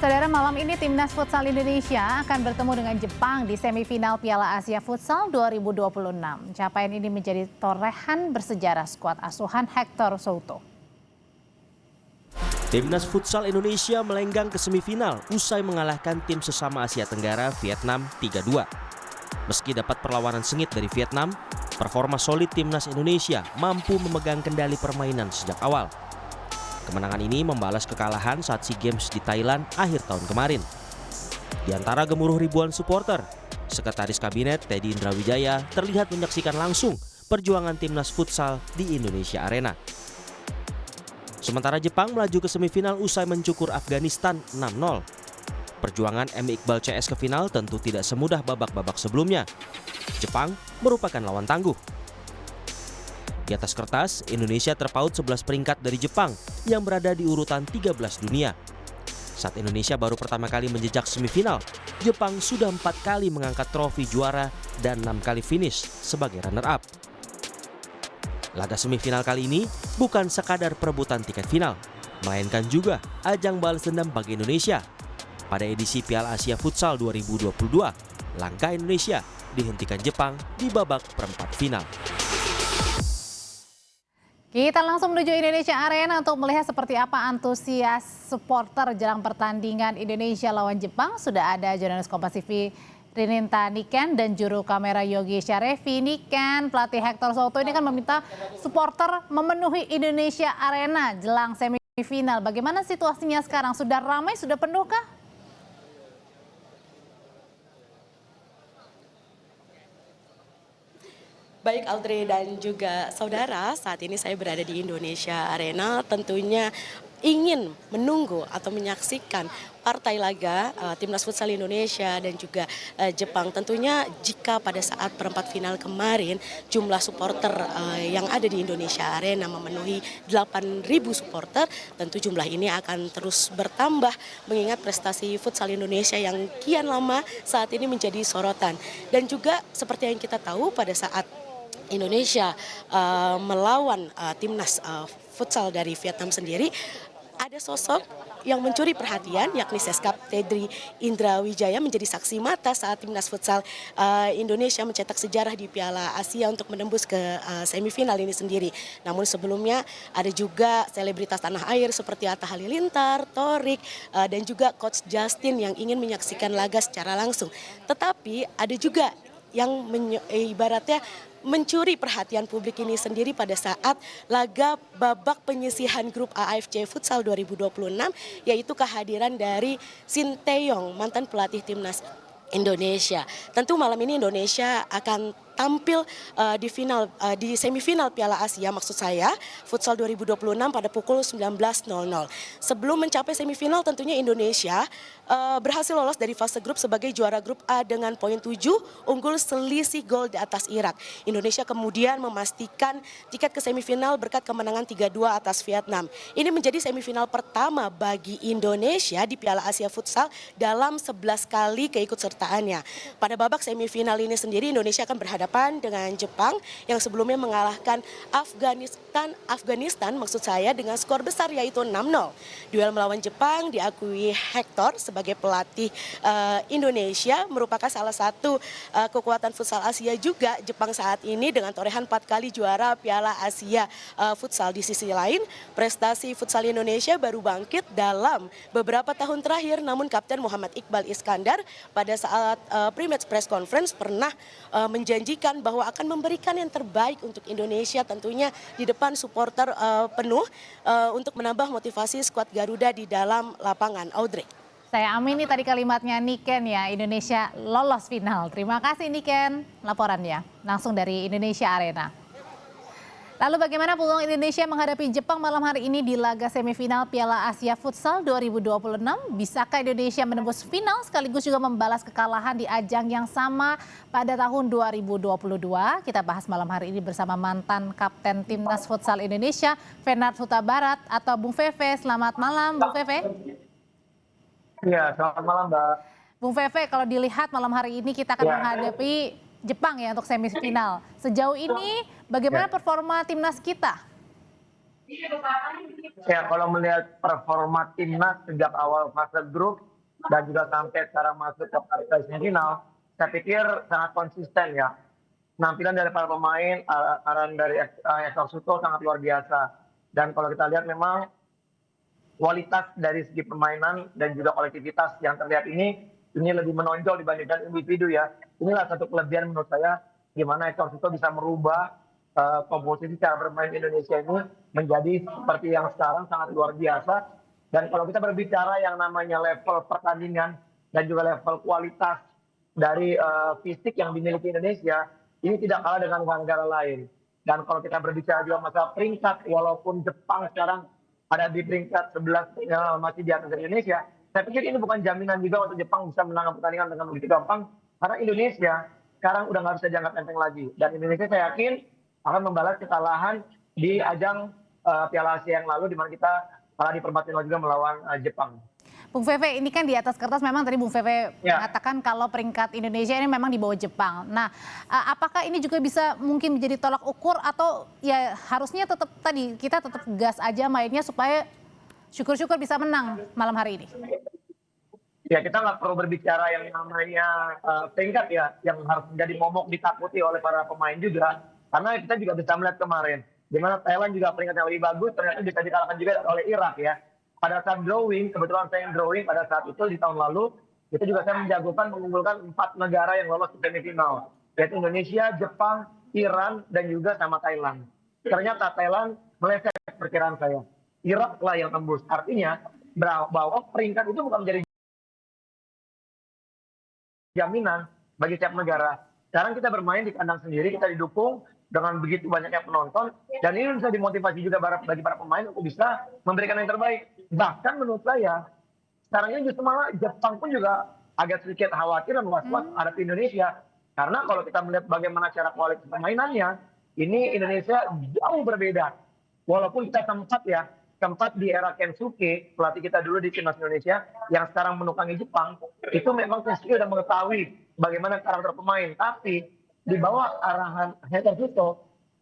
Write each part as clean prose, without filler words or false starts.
Saudara, malam ini Timnas Futsal Indonesia akan bertemu dengan Jepang di semifinal Piala Asia Futsal 2026. Capaian ini menjadi torehan bersejarah skuad asuhan Hector Souto. Timnas Futsal Indonesia melenggang ke semifinal usai mengalahkan tim sesama Asia Tenggara Vietnam 3-2. Meski dapat perlawanan sengit dari Vietnam, performa solid Timnas Indonesia mampu memegang kendali permainan sejak awal. Kemenangan ini membalas kekalahan saat SEA Games di Thailand akhir tahun kemarin. Di antara gemuruh ribuan supporter, Sekretaris Kabinet Teddy Indrawijaya terlihat menyaksikan langsung perjuangan Timnas Futsal di Indonesia Arena. Sementara Jepang melaju ke semifinal usai mencukur Afghanistan 6-0. Perjuangan M. Iqbal CS ke final tentu tidak semudah babak-babak sebelumnya. Jepang merupakan lawan tangguh. Di atas kertas, Indonesia terpaut 11 peringkat dari Jepang yang berada di urutan 13 dunia. Saat Indonesia baru pertama kali menjejak semifinal, Jepang sudah 4 kali mengangkat trofi juara dan 6 kali finish sebagai runner-up. Laga semifinal kali ini bukan sekadar perebutan tiket final, melainkan juga ajang balas dendam bagi Indonesia. Pada edisi Piala Asia Futsal 2022, langkah Indonesia dihentikan Jepang di babak perempat final. Kita langsung menuju Indonesia Arena untuk melihat seperti apa antusias supporter jelang pertandingan Indonesia lawan Jepang. Sudah ada jurnalis Kompas TV Rininta Niken dan juru kamera Yogi Syarevi. Niken, pelatih Hector Souto ini kan meminta supporter memenuhi Indonesia Arena jelang semifinal. Bagaimana situasinya sekarang? Sudah ramai, sudah penuh kah? Baik Audrey dan juga saudara, saat ini saya berada di Indonesia Arena, tentunya ingin menunggu atau menyaksikan partai laga Timnas Futsal Indonesia dan juga Jepang. Tentunya jika pada saat perempat final kemarin jumlah supporter yang ada di Indonesia Arena memenuhi 8.000 supporter, tentu jumlah ini akan terus bertambah mengingat prestasi futsal Indonesia yang kian lama saat ini menjadi sorotan. Dan juga seperti yang kita tahu pada saat Indonesia melawan timnas futsal dari Vietnam sendiri, ada sosok yang mencuri perhatian yakni Seskap Teddy Indrawijaya menjadi saksi mata saat timnas futsal Indonesia mencetak sejarah di Piala Asia untuk menembus ke semifinal ini sendiri. Namun sebelumnya ada juga selebritas tanah air seperti Atta Halilintar, Torik, dan juga Coach Justin yang ingin menyaksikan laga secara langsung. Tetapi ada juga yang ibaratnya mencuri perhatian publik ini sendiri pada saat laga babak penyisihan grup AFC Futsal 2026, yaitu kehadiran dari Shin Tae-yong, mantan pelatih timnas Indonesia. Tentu malam ini Indonesia akan tampil di semifinal Piala Asia, maksud saya Futsal 2026 pada pukul 19.00. Sebelum mencapai semifinal tentunya Indonesia berhasil lolos dari fase grup sebagai juara grup A dengan poin 7, unggul selisih gol di atas Irak. Indonesia kemudian memastikan tiket ke semifinal berkat kemenangan 3-2 atas Vietnam. Ini menjadi semifinal pertama bagi Indonesia di Piala Asia Futsal dalam 11 kali keikutsertaannya. Pada babak semifinal ini sendiri Indonesia akan berhadapan dengan Jepang yang sebelumnya mengalahkan Afghanistan maksud saya dengan skor besar yaitu 6-0. Duel melawan Jepang diakui Hector sebagai pelatih Indonesia merupakan salah satu kekuatan futsal Asia juga. Jepang saat ini dengan torehan 4 kali juara Piala Asia Futsal. Di sisi lain, prestasi futsal Indonesia baru bangkit dalam beberapa tahun terakhir, namun Kapten Muhammad Iqbal Iskandar pada saat pre-match press conference pernah menjanjikan bahwa akan memberikan yang terbaik untuk Indonesia, tentunya di depan supporter penuh untuk menambah motivasi skuad Garuda di dalam lapangan. Audrey. Saya amini tadi kalimatnya Niken ya, Indonesia lolos final. Terima kasih Niken laporannya langsung dari Indonesia Arena. Lalu bagaimana peluang Indonesia menghadapi Jepang malam hari ini di laga semifinal Piala Asia Futsal 2026? Bisakah Indonesia menembus final sekaligus juga membalas kekalahan di ajang yang sama pada tahun 2022? Kita bahas malam hari ini bersama mantan Kapten Timnas Futsal Indonesia, Fenard Huta Barat atau Bung Feve. Selamat malam Bung Feve. Iya, selamat malam Mbak. Bung Feve, kalau dilihat malam hari ini kita akan menghadapi Jepang ya untuk semifinal. Sejauh ini bagaimana performa timnas kita? Ya, kalau melihat performa timnas sejak awal fase grup dan juga sampai sekarang masuk ke partai semifinal, saya pikir sangat konsisten ya. Penampilan dari para pemain, arahan dari Hector Suto sangat luar biasa. Dan kalau kita lihat memang kualitas dari segi permainan dan juga kolektivitas yang terlihat ini lebih menonjol dibandingkan individu ya. Inilah satu kelebihan menurut saya gimana Hector Suto bisa merubah komposisi cara bermain Indonesia ini menjadi seperti yang sekarang sangat luar biasa. Dan kalau kita berbicara yang namanya level pertandingan dan juga level kualitas dari fisik yang dimiliki Indonesia, ini tidak kalah dengan negara-negara lain. Dan kalau kita berbicara juga masalah peringkat, walaupun Jepang sekarang ada di peringkat 11 masih di atas Indonesia, saya pikir ini bukan jaminan juga untuk Jepang bisa menang pertandingan dengan begitu gampang, karena Indonesia sekarang udah nggak bisa dianggap enteng lagi. Dan Indonesia saya yakin akan membalas kesalahan di ajang Piala Asia yang lalu, di mana kita kalah di perempat final juga melawan Jepang. Bung Feve, ini kan di atas kertas memang tadi Bung Feve mengatakan kalau peringkat Indonesia ini memang di bawah Jepang. Nah, apakah ini juga bisa mungkin menjadi tolak ukur atau ya harusnya tetap tadi kita tetap gas aja mainnya supaya syukur-syukur bisa menang malam hari ini? Ya, kita nggak perlu berbicara yang namanya peringkat ya, yang harus menjadi momok ditakuti oleh para pemain juga. Karena kita juga bisa melihat kemarin, di mana Thailand juga peringkatnya lebih bagus, ternyata bisa dikalahkan juga oleh Irak ya. Pada saat drawing, kebetulan saya yang drawing pada saat itu di tahun lalu, itu juga saya menjagokan mengunggulkan 4 negara yang lolos ke semifinal, yaitu Indonesia, Jepang, Iran, dan juga sama Thailand. Ternyata Thailand meleset perkiraan saya. Irak lah yang tembus. Artinya bahwa peringkat itu bukan menjadi jaminan bagi setiap negara. Sekarang kita bermain di kandang sendiri, kita didukung dengan begitu banyaknya penonton, dan ini bisa dimotivasi juga bagi para pemain untuk bisa memberikan yang terbaik. Bahkan menurut saya, sekarang ini justru malah Jepang pun juga agak sedikit khawatir dan was-was hadap Indonesia. Karena kalau kita melihat bagaimana cara kualitas permainannya, ini Indonesia jauh berbeda. Walaupun kita sempat di era Kensuke, pelatih kita dulu di timnas Indonesia, yang sekarang menukangi Jepang, itu memang Kensuke sudah mengetahui bagaimana karakter pemain. Tapi di bawah arahan Hector Suto,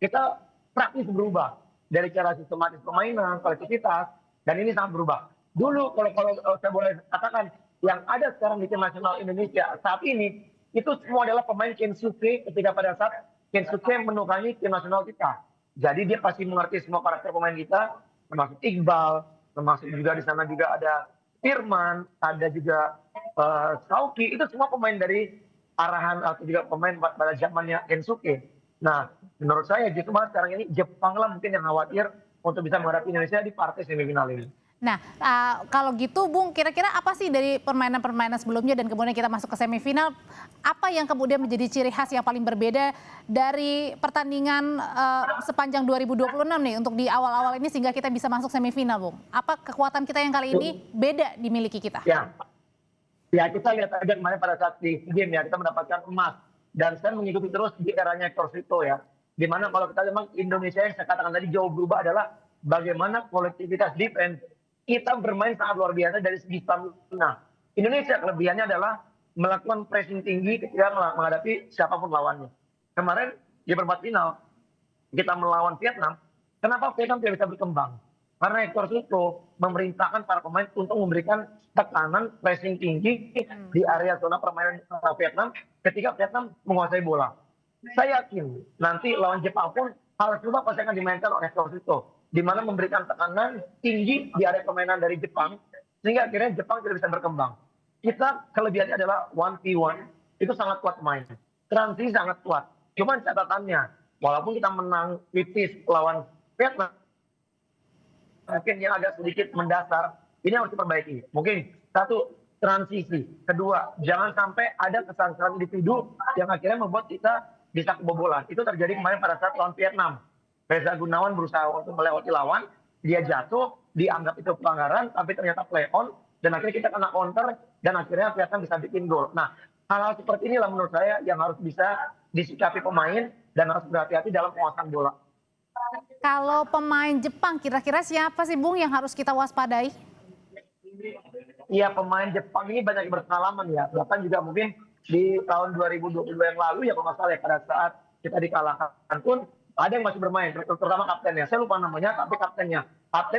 kita praktis berubah dari cara sistematis permainan, kolektivitas, dan ini sangat berubah. Dulu kalau saya boleh katakan, yang ada sekarang di tim nasional Indonesia saat ini, itu semua adalah pemain Kensuke ketika pada saat Kensuke menukangi tim nasional kita. Jadi dia pasti mengerti semua karakter pemain kita, termasuk Iqbal, termasuk juga di sana juga ada Firman, ada juga Sauki, itu semua pemain dari arahan atau juga pemain pada zamannya Kensuke. Nah, menurut saya justru malah sekarang ini Jepang lah mungkin yang khawatir untuk bisa menghadapi Indonesia di partai semifinal ini. Nah, kalau gitu Bung, kira-kira apa sih dari permainan-permainan sebelumnya dan kemudian kita masuk ke semifinal, apa yang kemudian menjadi ciri khas yang paling berbeda dari pertandingan sepanjang 2026 nih untuk di awal-awal ini sehingga kita bisa masuk semifinal, Bung? Apa kekuatan kita yang kali ini beda dimiliki kita? Ya, kita lihat aja kemarin pada saat di game ya, kita mendapatkan emas. Dan saya mengikuti terus di eranya Hector Suto ya. Dimana kalau kita memang Indonesia yang saya katakan tadi jauh berubah adalah bagaimana kolektivitas defense. Kita bermain sangat luar biasa dari segi stamina. Indonesia kelebihannya adalah melakukan pressing tinggi ketika menghadapi siapapun lawannya. Kemarin di perempat final, kita melawan Vietnam. Kenapa Vietnam tidak bisa berkembang? Karena Hector Suto memerintahkan para pemain untuk memberikan tekanan pressing tinggi di area zona permainan Vietnam ketika Vietnam menguasai bola. Saya yakin nanti lawan Jepang pun hal serupa pasti akan dimainkan oleh Hector Suto, di mana memberikan tekanan tinggi di area permainan dari Jepang sehingga akhirnya Jepang tidak bisa berkembang. Kita kelebihannya adalah 1v1, itu sangat kuat main. Transisi sangat kuat. Cuman catatannya, walaupun kita menang tipis lawan Vietnam, mungkin yang agak sedikit mendasar, ini harus diperbaiki. Mungkin satu, transisi. Kedua, jangan sampai ada kesalahan individu yang akhirnya membuat kita bisa kebobolan. Itu terjadi kemarin pada saat lawan Vietnam. Reza Gunawan berusaha untuk melewati lawan, dia jatuh, dianggap itu pelanggaran, tapi ternyata play on, dan akhirnya kita kena counter, dan akhirnya Vietnam bisa bikin gol. Nah, hal-hal seperti inilah menurut saya yang harus bisa disikapi pemain, dan harus berhati-hati dalam penguasaan bola. Kalau pemain Jepang, kira-kira siapa sih Bung yang harus kita waspadai? Iya, pemain Jepang ini banyak berpengalaman ya. Bahkan juga mungkin di tahun 2022 yang lalu ya kalau nggak salah ya, pada saat kita dikalahkan pun ada yang masih bermain, terutama kaptennya. Saya lupa namanya, tapi kaptennya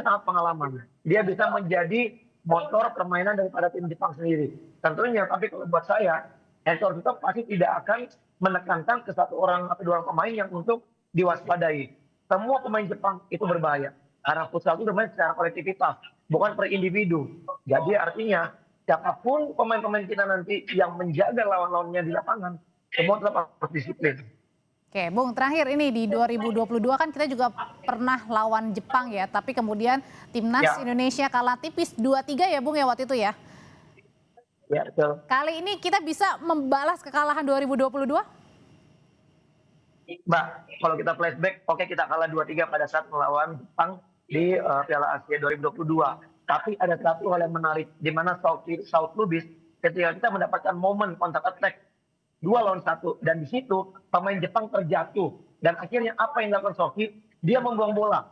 sangat pengalaman. Dia bisa menjadi motor permainan daripada tim Jepang sendiri. Tentunya, tapi kalau buat saya, Hector Fito pasti tidak akan menekankan ke satu orang atau dua orang pemain yang untuk diwaspadai. Semua pemain Jepang itu berbahaya. Karena futsal itu bermain secara kolektivitas, bukan per individu. Jadi artinya, siapapun pemain-pemain kita nanti yang menjaga lawan-lawannya di lapangan, semua tetap harus disiplin. Oke, Bung, terakhir ini di 2022 kan kita juga pernah lawan Jepang ya, tapi kemudian timnas Indonesia kalah tipis 2-3 ya, Bung, ya waktu itu ya. Ya, betul. Kali ini kita bisa membalas kekalahan 2022? Mbak, kalau kita flashback, oke kita kalah 2-3 pada saat melawan Jepang di Piala Asia 2022. Tapi ada satu hal yang menarik, di mana South Lubis ketika kita mendapatkan momen counter attack 2-1, dan di situ pemain Jepang terjatuh. Dan akhirnya apa yang dilakukan Soki? Dia membuang bola.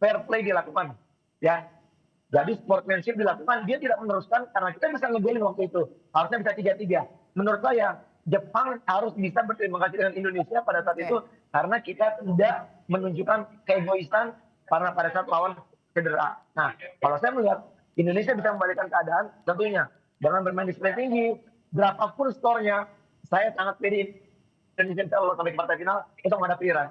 Fair play dilakukan. Ya, jadi sportsmanship dilakukan, dia tidak meneruskan karena kita bisa ngegolin waktu itu. Harusnya bisa 3-3. Menurut saya, Jepang harus bisa berterima kasih dengan Indonesia pada saat itu karena kita tidak menunjukkan keegoisan karena pada saat lawan cedera. Nah, kalau saya melihat Indonesia bisa membalikkan keadaan, tentunya dengan bermain di sprint tinggi, berapapun skornya, saya sangat pede Indonesia bisa lolos sampai ke partai final untuk menghadapi Iran.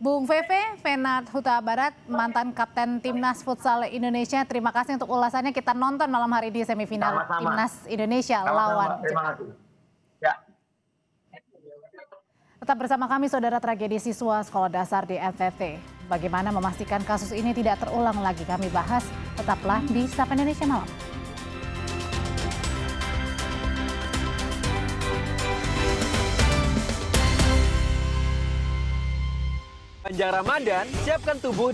Bung Veve, Venat Huta Barat, mantan kapten Timnas Futsal Indonesia. Terima kasih untuk ulasannya. Kita nonton malam hari di semifinal Timnas Indonesia lawan Jepang. Ya. Tetap bersama kami, saudara. Tragedi siswa sekolah dasar di NTT. Bagaimana memastikan kasus ini tidak terulang lagi, kami bahas. Tetaplah di Sapa Indonesia Malam. Panjang Ramadan, siapkan tubuh